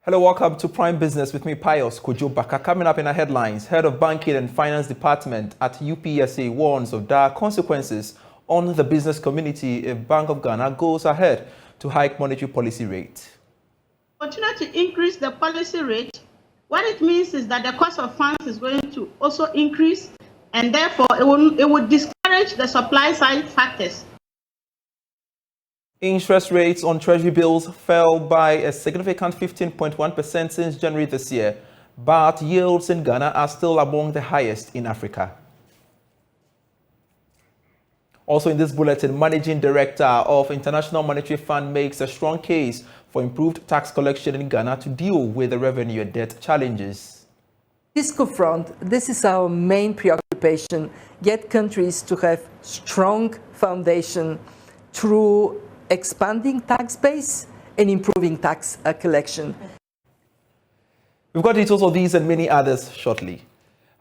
Hello, welcome to Prime Business with me, Pius Kujubaka. Coming up in our headlines, Head of Banking and Finance Department at UPSA warns of dire consequences on the business community if Bank of Ghana goes ahead to hike monetary policy rate. Continue to increase the policy rate. What it means is that the cost of funds is going to also increase, and therefore it would discourage the supply side factors. Interest rates on Treasury bills fell by a significant 15.1% since January this year, but yields in Ghana are still among the highest in Africa. Also in this bulletin, Managing Director of International Monetary Fund makes a strong case for improved tax collection in Ghana to deal with the revenue and debt challenges. Fiscal front, this is our main preoccupation, get countries to have strong foundation through expanding tax base and improving tax collection. We've got details of these and many others shortly.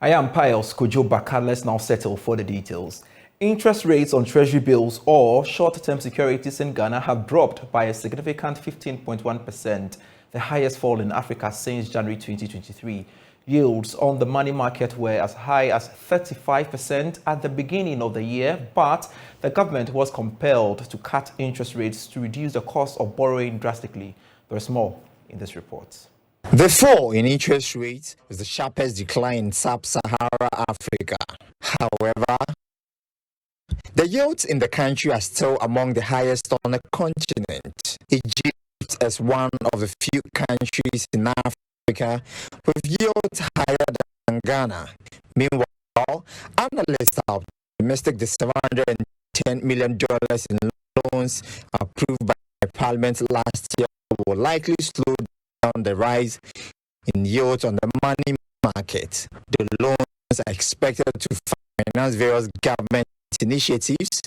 I am Pius Kujubaka. Let's now settle for the details. Interest rates on Treasury bills or short-term securities in Ghana have dropped by a significant 15.1%, the highest fall in Africa since January 2023. Yields on the money market were as high as 35% at the beginning of the year, but the government was compelled to cut interest rates to reduce the cost of borrowing drastically. There's more in this report. The fall in interest rates is the sharpest decline in sub-Saharan Africa. However, the yields in the country are still among the highest on the continent. Egypt is one of the few countries in Africa with yields higher than Ghana. Meanwhile, analysts are optimistic the $710 million in loans approved by Parliament last year will likely slow down the rise in yields on the money market. The loans are expected to finance various government initiatives,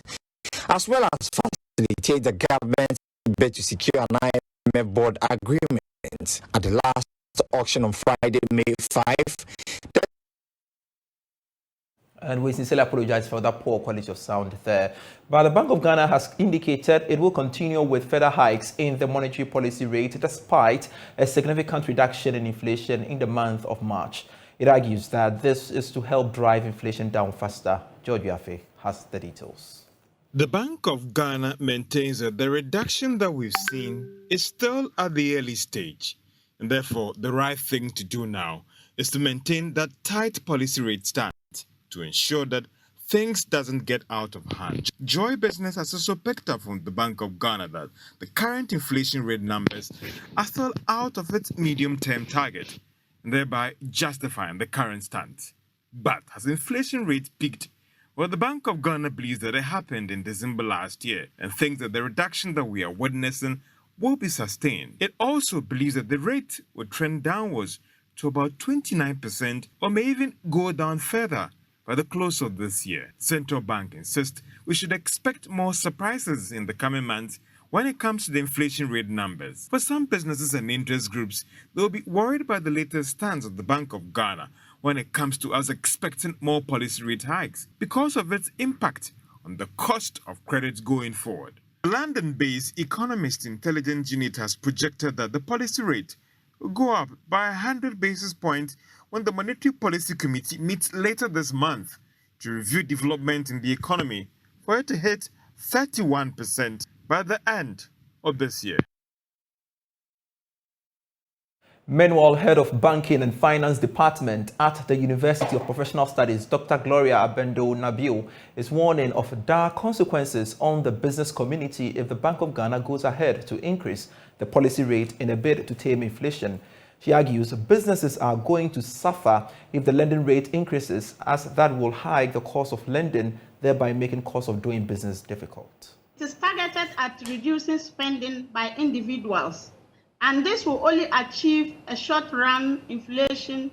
as well as facilitate the government's bid to secure an IMF board agreement. At the last auction on Friday, May 5. And we sincerely apologize for that poor quality of sound there. But the Bank of Ghana has indicated it will continue with further hikes in the monetary policy rate despite a significant reduction in inflation in the month of March. It argues that this is to help drive inflation down faster. George Biafe has the details. The Bank of Ghana maintains that the reduction that we've seen is still at the early stage. And therefore, the right thing to do now is to maintain that tight policy rate stance to ensure that things doesn't get out of hand. Joy Business has also picked up from the Bank of Ghana that the current inflation rate numbers are still out of its medium-term target, and thereby justifying the current stance. But has inflation rate peaked? Well, the Bank of Ghana believes that it happened in December last year and thinks that the reduction that we are witnessing will be sustained. It also believes that the rate will trend downwards to about 29% or may even go down further by the close of this year. Central Bank insists we should expect more surprises in the coming months when it comes to the inflation rate numbers. For some businesses and interest groups, they will be worried by the latest stance of the Bank of Ghana when it comes to us expecting more policy rate hikes because of its impact on the cost of credit going forward. The London-based Economist Intelligence Unit has projected that the policy rate will go up by 100 basis points when the Monetary Policy Committee meets later this month to review development in the economy for it to hit 31% by the end of this year. Meanwhile, Head of Banking and Finance Department at the University of Professional Studies, Dr. Gloria Abendo Nabil, is warning of dire consequences on the business community if the Bank of Ghana goes ahead to increase the policy rate in a bid to tame inflation. She argues businesses are going to suffer if the lending rate increases, as that will hike the cost of lending, thereby making cost of doing business difficult. It is targeted at reducing spending by individuals, and this will only achieve a short-run inflation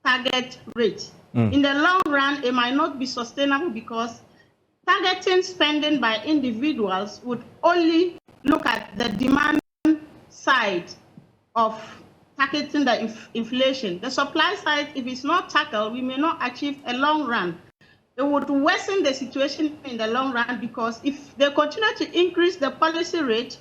target rate. In the long run, it might not be sustainable because targeting spending by individuals would only look at the demand side of targeting the inflation. The supply side, if it's not tackled, we may not achieve a long run. It would worsen the situation in the long run because if they continue to increase the policy rate,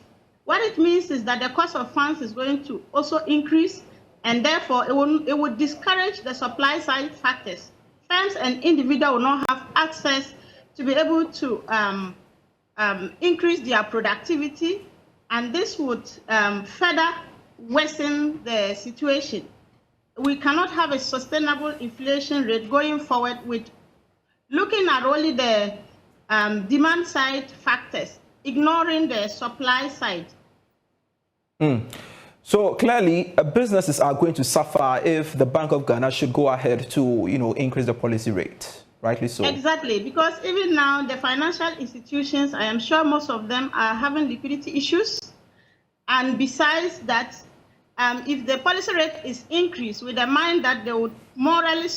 What it means is that the cost of funds is going to also increase, and therefore it will discourage the supply side factors. Firms and individuals will not have access to be able to increase their productivity, and this would further worsen the situation. We cannot have a sustainable inflation rate going forward with looking at only the demand side factors, ignoring the supply side. So clearly, businesses are going to suffer if the Bank of Ghana should go ahead to, increase the policy rate. Rightly so. Exactly, because even now the financial institutions, I am sure most of them are having liquidity issues. And besides that, if the policy rate is increased with the mind that they would morally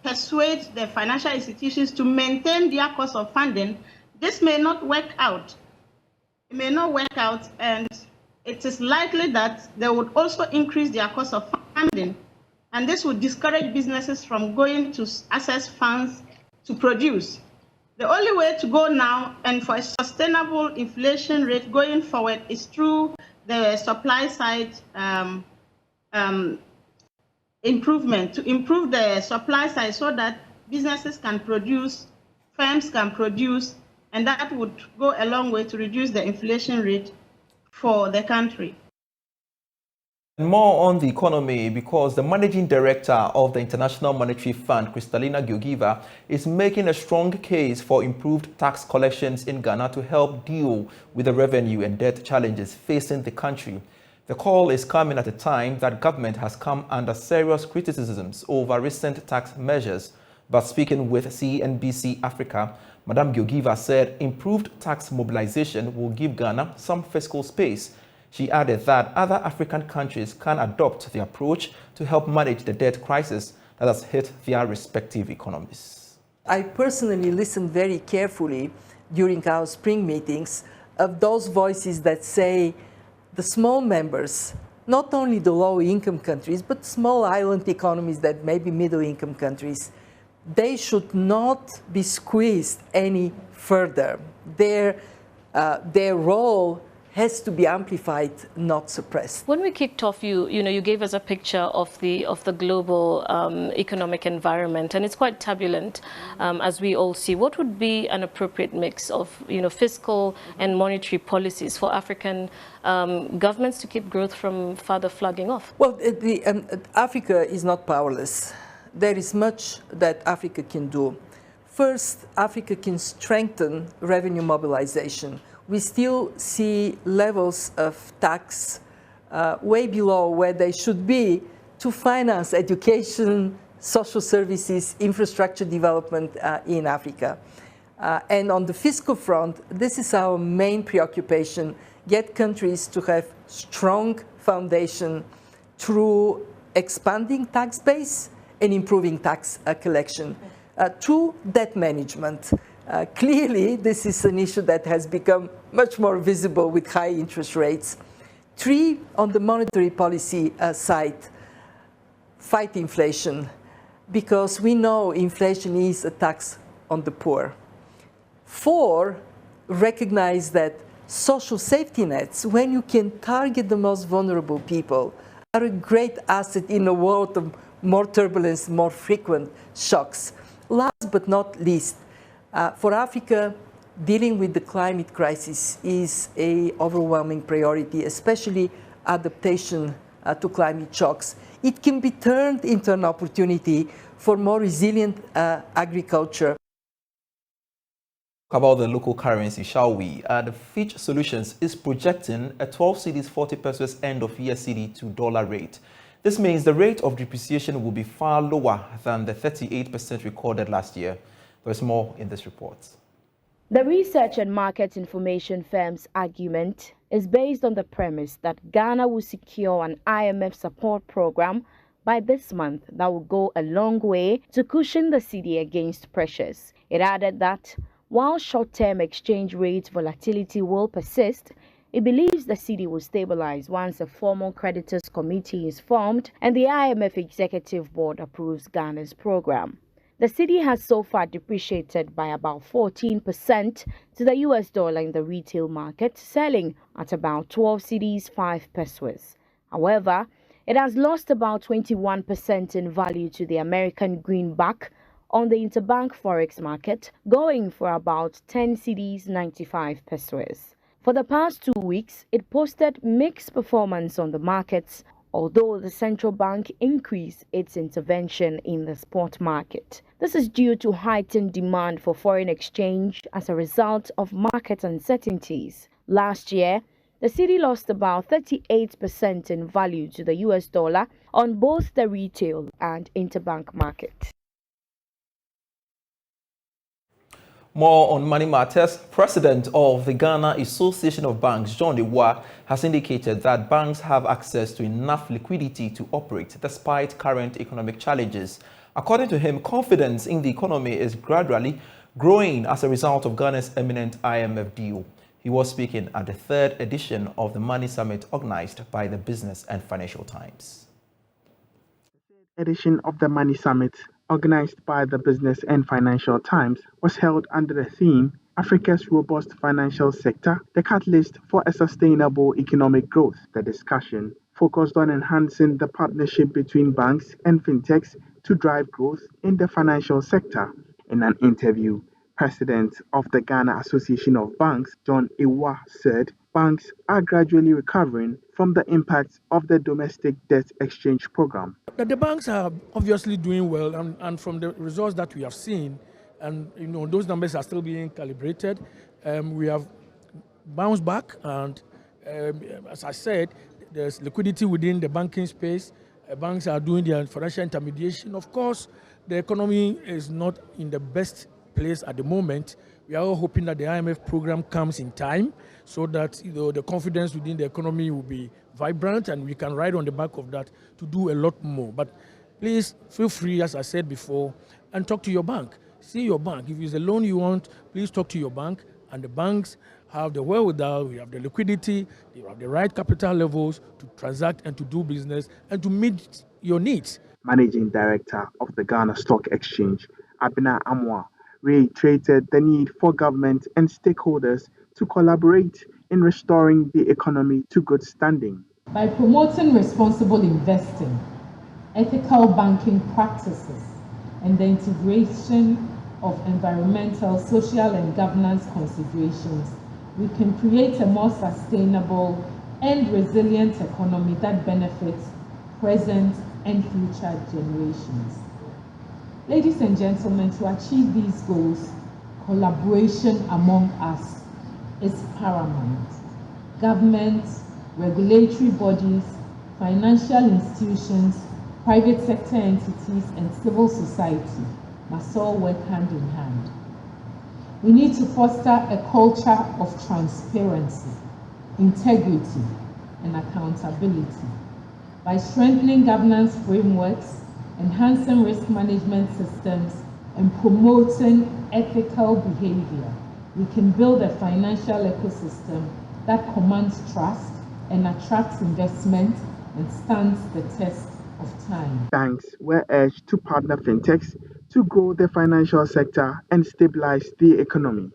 persuade the financial institutions to maintain their cost of funding, this may not work out. It may not work out, and it is likely that they would also increase their cost of funding, and this would discourage businesses from going to access funds to produce. The only way to go now and for a sustainable inflation rate going forward is through the supply side improvement, to improve the supply side so that businesses can produce, firms can produce, and that would go a long way to reduce the inflation rate for the country. More on the economy, because the managing director of the International Monetary Fund, Kristalina Georgieva, is making a strong case for improved tax collections in Ghana to help deal with the revenue and debt challenges facing the country. The call is coming at a time that government has come under serious criticisms over recent tax measures. But speaking with CNBC Africa, Madame Georgieva said improved tax mobilization will give Ghana some fiscal space. She added that other African countries can adopt the approach to help manage the debt crisis that has hit their respective economies. I personally listened very carefully during our spring meetings of those voices that say the small members, not only the low-income countries, but small island economies that may be middle-income countries, they should not be squeezed any further. Their role has to be amplified, not suppressed. When we kicked off, you gave us a picture of the global economic environment, and it's quite turbulent, as we all see. What would be an appropriate mix of fiscal and monetary policies for African governments to keep growth from further flagging off? Well, Africa is not powerless. There is much that Africa can do. First, Africa can strengthen revenue mobilization. We still see levels of tax way below where they should be to finance education, social services, infrastructure development in Africa. And on the fiscal front, this is our main preoccupation: get countries to have strong foundation through expanding tax base and improving tax collection. Two, debt management. Clearly, this is an issue that has become much more visible with high interest rates. Three, on the monetary policy side, fight inflation, because we know inflation is a tax on the poor. Four, recognize that social safety nets, when you can target the most vulnerable people, are a great asset in a world of more turbulence, more frequent shocks. Last but not least, for Africa, dealing with the climate crisis is an overwhelming priority, especially adaptation to climate shocks. It can be turned into an opportunity for more resilient agriculture. About the local currency, shall we? The Fitch Solutions is projecting a 12 cedis 40 pesos end-of-year cedi to dollar rate. This means the rate of depreciation will be far lower than the 38% recorded last year. There's more in this report. The research and market information firm's argument is based on the premise that Ghana will secure an IMF support program by this month that will go a long way to cushion the cedi against pressures. It added that while short-term exchange rate volatility will persist, it believes the cedi will stabilize once a formal creditors committee is formed and the IMF Executive Board approves Ghana's program. The cedi has so far depreciated by about 14% to the US dollar in the retail market, selling at about 12 cedis 5 pesos. However, it has lost about 21% in value to the American greenback on the interbank forex market, going for about 10 cedis 95 pesos. For the past 2 weeks, it posted mixed performance on the markets, although the central bank increased its intervention in the spot market. This is due to heightened demand for foreign exchange as a result of market uncertainties. Last year, the cedi lost about 38% in value to the US dollar on both the retail and interbank market. More on money matters. President of the Ghana Association of Banks, John Ewa, has indicated that banks have access to enough liquidity to operate despite current economic challenges. According to him, confidence in the economy is gradually growing as a result of Ghana's imminent IMF deal. He was speaking at the third edition of the Money Summit organized by the Business and Financial Times. Edition of the Money Summit, organized by the Business and Financial Times, was held under the theme Africa's Robust Financial Sector, the Catalyst for a Sustainable Economic Growth. The discussion focused on enhancing the partnership between banks and fintechs to drive growth in the financial sector. In an interview, President of the Ghana Association of Banks, John Ewa, said banks are gradually recovering from the impacts of the domestic debt exchange program. The banks are obviously doing well, and from the results that we have seen, and those numbers are still being calibrated. We have bounced back, and as I said, there's liquidity within the banking space. Banks are doing their financial intermediation. Of course, the economy is not in the best place at the moment. We are all hoping that the IMF program comes in time so that the confidence within the economy will be vibrant and we can ride on the back of that to do a lot more. But please feel free, as I said before, and talk to your bank. See your bank. If it's a loan you want, please talk to your bank, and the banks have the wherewithal, we have the liquidity, they have the right capital levels to transact and to do business and to meet your needs. Managing Director of the Ghana Stock Exchange, Abena Amwa, reiterated the need for government and stakeholders to collaborate in restoring the economy to good standing. By promoting responsible investing, ethical banking practices, and the integration of environmental, social, and governance considerations, we can create a more sustainable and resilient economy that benefits present and future generations. Ladies and gentlemen, to achieve these goals, collaboration among us is paramount. Governments, regulatory bodies, financial institutions, private sector entities, and civil society must all work hand in hand. We need to foster a culture of transparency, integrity, and accountability. By strengthening governance frameworks, enhancing risk management systems, and promoting ethical behavior, we can build a financial ecosystem that commands trust and attracts investment and stands the test of time. Banks were urged to partner fintechs to grow the financial sector and stabilize the economy.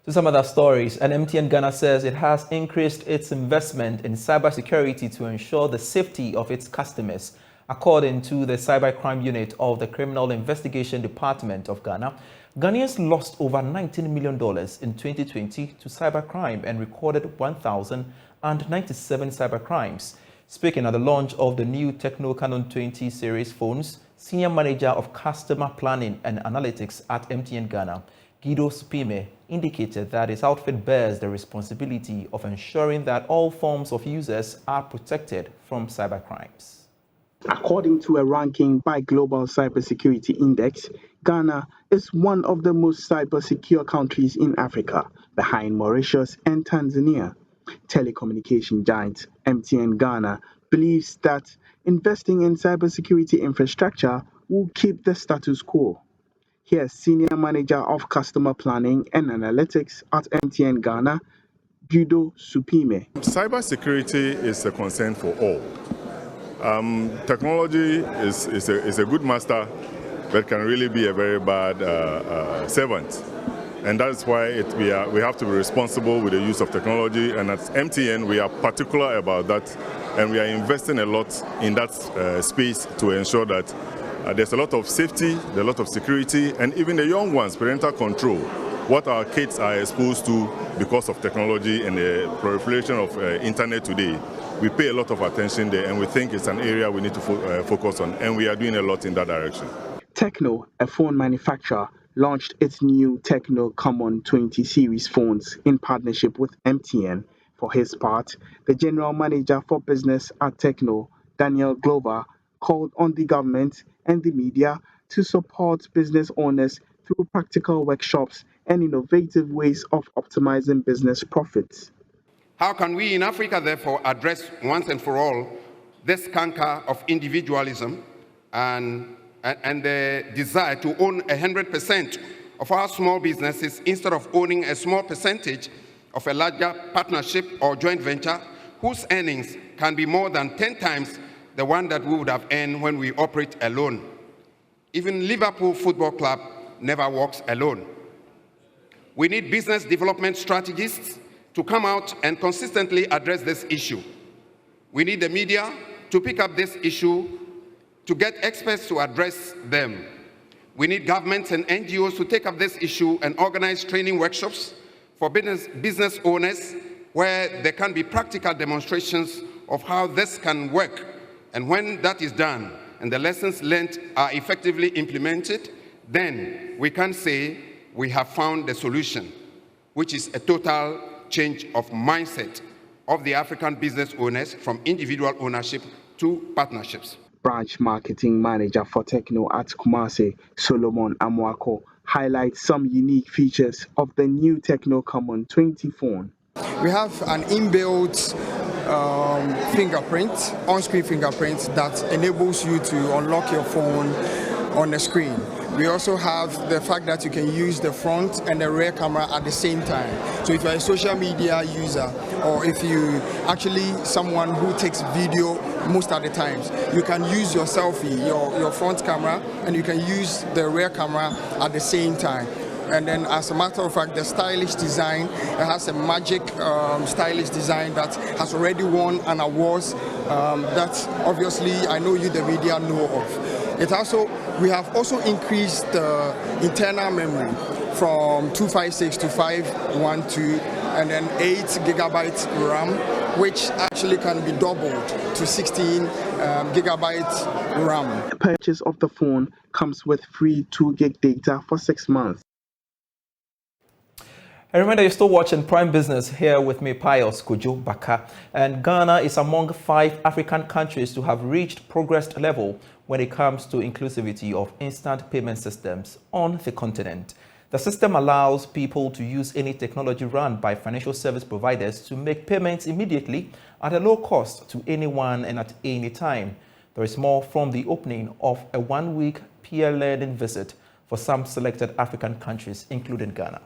To some other stories, and MTN Ghana says it has increased its investment in cybersecurity to ensure the safety of its customers. According to the Cybercrime Unit of the Criminal Investigation Department of Ghana, Ghanaians lost over $19 million in 2020 to cybercrime and recorded 1,097 cybercrimes. Speaking at the launch of the new Techno Canon 20 series phones, Senior Manager of Customer Planning and Analytics at MTN Ghana, Guido Supime, indicated that his outfit bears the responsibility of ensuring that all forms of users are protected from cybercrimes. According to a ranking by Global Cybersecurity Index, Ghana is one of the most cyber-secure countries in Africa, behind Mauritius and Tanzania. Telecommunication giant MTN Ghana believes that investing in cybersecurity infrastructure will keep the status quo. Here's Senior Manager of Customer Planning and Analytics at MTN Ghana, Guido Supime. Cybersecurity is a concern for all. Technology is a good master but can really be a very bad servant. And that's why we have to be responsible with the use of technology. And at MTN, we are particular about that. And we are investing a lot in that space to ensure that there's a lot of safety, there's a lot of security, and even the young ones, parental control. What our kids are exposed to because of technology and the proliferation of internet today. We pay a lot of attention there, and we think it's an area we need to focus on, and we are doing a lot in that direction. Tecno, a phone manufacturer, launched its new Tecno Common 20 series phones in partnership with MTN. For his part, the general manager for business at Tecno, Daniel Glover, called on the government and the media to support business owners through practical workshops and innovative ways of optimizing business profits. How can we in Africa, therefore, address once and for all this canker of individualism and the desire to own 100% of our small businesses instead of owning a small percentage of a larger partnership or joint venture whose earnings can be more than 10 times the one that we would have earned when we operate alone? Even Liverpool Football Club never walks alone. We need business development strategists to come out and consistently address this issue. We need the media to pick up this issue, to get experts to address them. We need governments and NGOs to take up this issue and organize training workshops for business owners where there can be practical demonstrations of how this can work. And when that is done and the lessons learned are effectively implemented, then we can say we have found the solution, which is a total change of mindset of the African business owners from individual ownership to partnerships. Branch marketing manager for Tecno at Kumasi, Solomon Amwako, highlights some unique features of the new Tecno Common 20 phone. We have an inbuilt fingerprint, on-screen fingerprint that enables you to unlock your phone on the screen. We also have the fact that you can use the front and the rear camera at the same time. So if you're a social media user, or if you actually someone who takes video most of the times, you can use your selfie, your front camera, and you can use the rear camera at the same time. And then, as a matter of fact, the stylish design, it has a magic stylish design that has already won an award that obviously I know you, the media, know of. We have also increased the internal memory from 256 to 512, and then 8 gigabytes RAM, which actually can be doubled to 16 gigabytes RAM. The purchase of the phone comes with free 2 gig data for 6 months. And remember, you're still watching Prime Business here with me, Pius Kojo Baka. And Ghana is among 5 African countries to have reached progress level when it comes to inclusivity of instant payment systems on the continent. The system allows people to use any technology run by financial service providers to make payments immediately at a low cost to anyone and at any time. There is more from the opening of a 1-week peer learning visit for some selected African countries, including Ghana.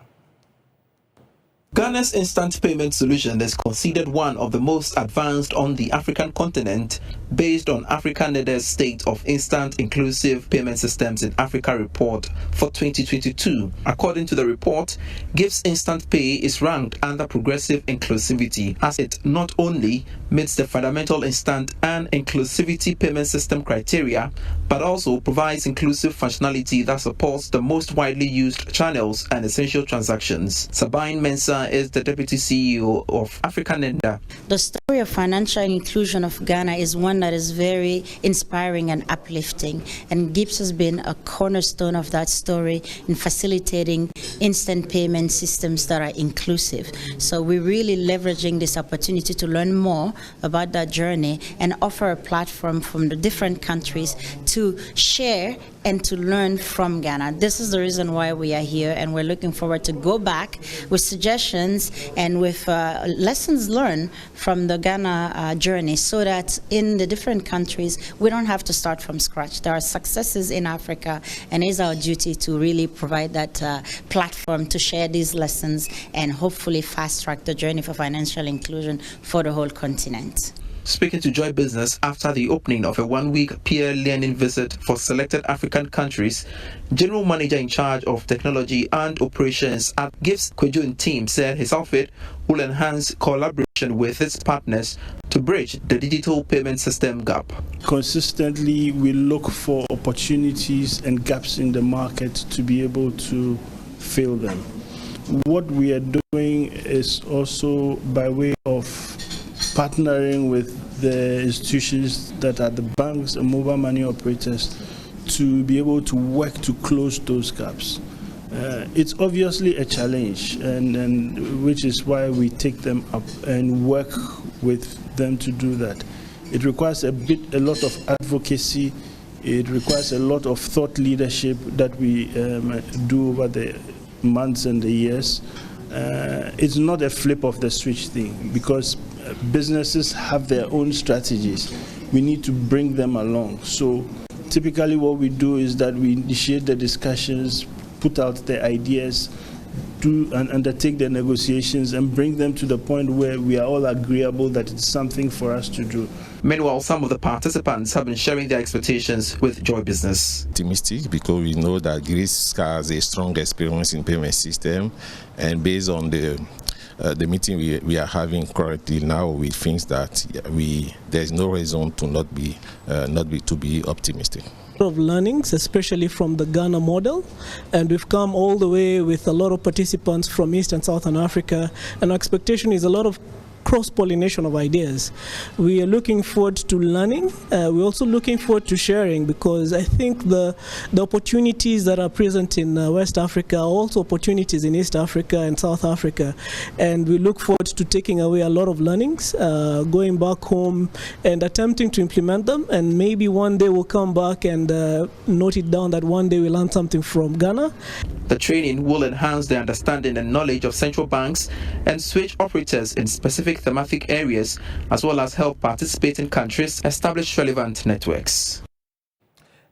Ghana's instant payment solution is considered one of the most advanced on the African continent based on Africa-NED's State of Instant Inclusive Payment Systems in Africa report for 2022. According to the report, GIF's Instant Pay is ranked under progressive inclusivity as it not only meets the fundamental instant and inclusivity payment system criteria, but also provides inclusive functionality that supports the most widely used channels and essential transactions. Sabine Mensah is the Deputy CEO of Africa-NED. The story of financial inclusion of Ghana is one that is very inspiring and uplifting, and GIPS has been a cornerstone of that story in facilitating instant payment systems that are inclusive. So we're really leveraging this opportunity to learn more about that journey and offer a platform from the different countries to share and to learn from Ghana. This is the reason why we are here, and we're looking forward to go back with suggestions and with lessons learned from the Ghana journey, so that in the different countries we don't have to start from scratch. There are successes in Africa, and it's our duty to really provide that platform to share these lessons and hopefully fast track the journey for financial inclusion for the whole continent. Speaking to Joy Business after the opening of a one-week peer learning visit for selected African countries, General Manager in charge of technology and operations at Gibbs Kwejun team said his outfit will enhance collaboration with its partners to bridge the digital payment system gap. Consistently, we look for opportunities and gaps in the market to be able to fill them. What we are doing is also by way of partnering with the institutions that are the banks and mobile money operators to be able to work to close those gaps. It's obviously a challenge, and which is why we take them up and work with them to do that. It requires a lot of advocacy. It requires a lot of thought leadership that we do over the months and the years. It's not a flip of the switch thing, because businesses have their own strategies. We need to bring them along. So typically what we do is that we initiate the discussions, put out the ideas, do and undertake the negotiations and bring them to the point where we are all agreeable that it's something for us to do. Meanwhile, some of the participants have been sharing their expectations with Joy Business. Optimistic because we know that Greece has a strong experience in payment system, and based on the meeting we are having currently now, we think that there is no reason to not be optimistic. Of learnings, especially from the Ghana model, and we've come all the way with a lot of participants from East and Southern Africa, and our expectation is a lot of cross-pollination of ideas. We are looking forward to learning. We're also looking forward to sharing, because I think the opportunities that are present in West Africa are also opportunities in East Africa and South Africa, and we look forward to taking away a lot of learnings, going back home and attempting to implement them, and maybe one day we'll come back and note it down that one day we learn something from Ghana. The training will enhance the understanding and knowledge of central banks and switch operators in specific thematic areas, as well as help participating countries establish relevant networks.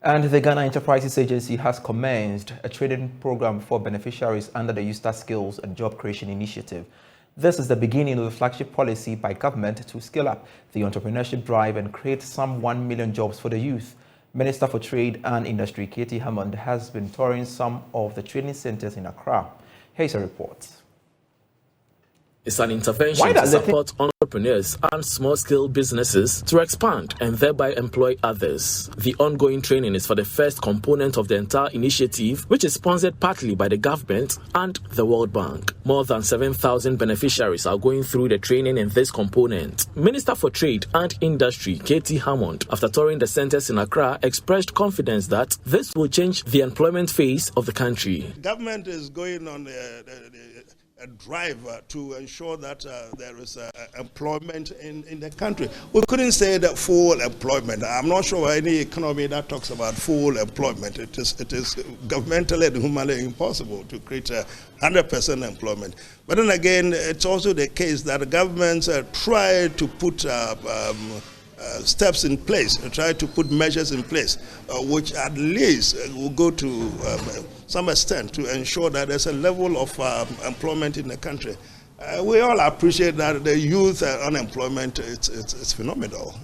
And the Ghana Enterprises Agency has commenced a training program for beneficiaries under the Youth Skills and Job Creation Initiative. This is the beginning of the flagship policy by government to scale up the entrepreneurship drive and create some 1 million jobs for the youth. Minister for Trade and Industry, Katie Hammond, has been touring some of the training centers in Accra. Here's a report. It's an intervention to support entrepreneurs and small-scale businesses to expand and thereby employ others. The ongoing training is for the first component of the entire initiative, which is sponsored partly by the government and the World Bank. More than 7,000 beneficiaries are going through the training in this component. Minister for Trade and Industry, Katie Hammond, after touring the centers in Accra, expressed confidence that this will change the employment phase of the country. Government is going on a drive to ensure that there is employment in the country. We couldn't say that full employment. I'm not sure any economy that talks about full employment. It is governmentally and humanly impossible to create 100% employment. But then again, it's also the case that governments try to put steps in place, try to put measures in place, which at least will go to some extent to ensure that there's a level of employment in the country. We all appreciate that the youth unemployment, it's phenomenal.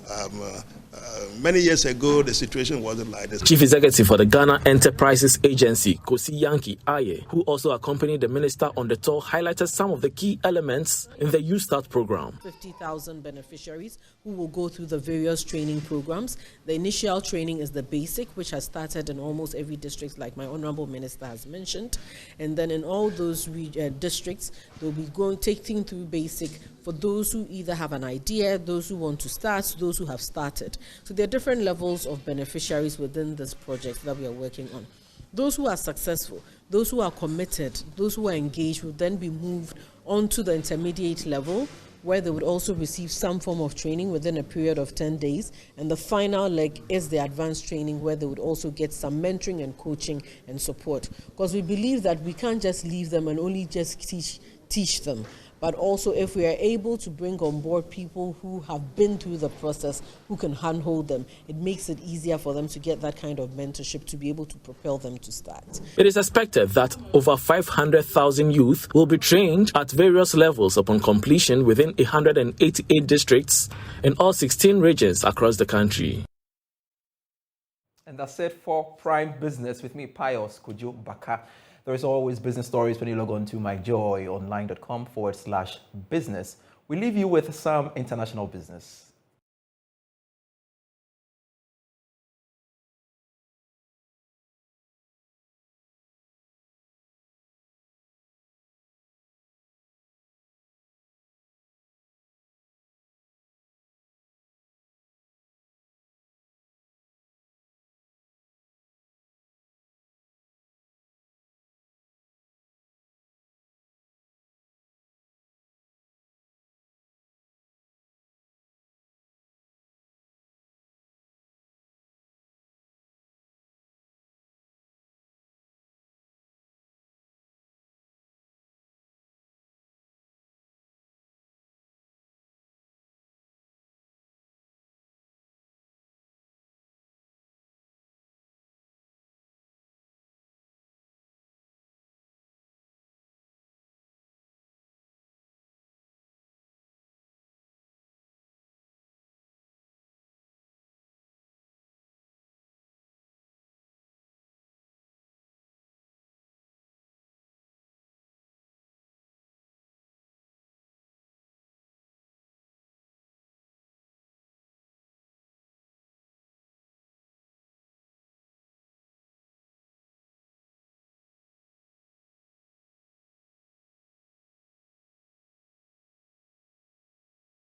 Many years ago, the situation wasn't like this. Chief Executive for the Ghana Enterprises Agency, Kosi Yankee Aye, who also accompanied the minister on the tour, highlighted some of the key elements in the Youth Start program. 50,000 beneficiaries who will go through the various training programs. The initial training is the basic, which has started in almost every district, like my honorable minister has mentioned. And then in all those districts, they'll be taking through basic for those who either have an idea, those who want to start, those who have started. So there are different levels of beneficiaries within this project that we are working on. Those who are successful, those who are committed, those who are engaged will then be moved on to the intermediate level, where they would also receive some form of training within a period of 10 days. And the final leg is the advanced training, where they would also get some mentoring and coaching and support. Because we believe that we can't just leave them and only just teach them. but also if we are able to bring on board people who have been through the process, who can handhold them, it makes it easier for them to get that kind of mentorship to be able to propel them to start. It is expected that over 500,000 youth will be trained at various levels upon completion within 188 districts in all 16 regions across the country. And that's it for Prime Business with me, Pius Kojo Baka. There is always business stories when you log on to myjoyonline.com/business. We leave you with some international business.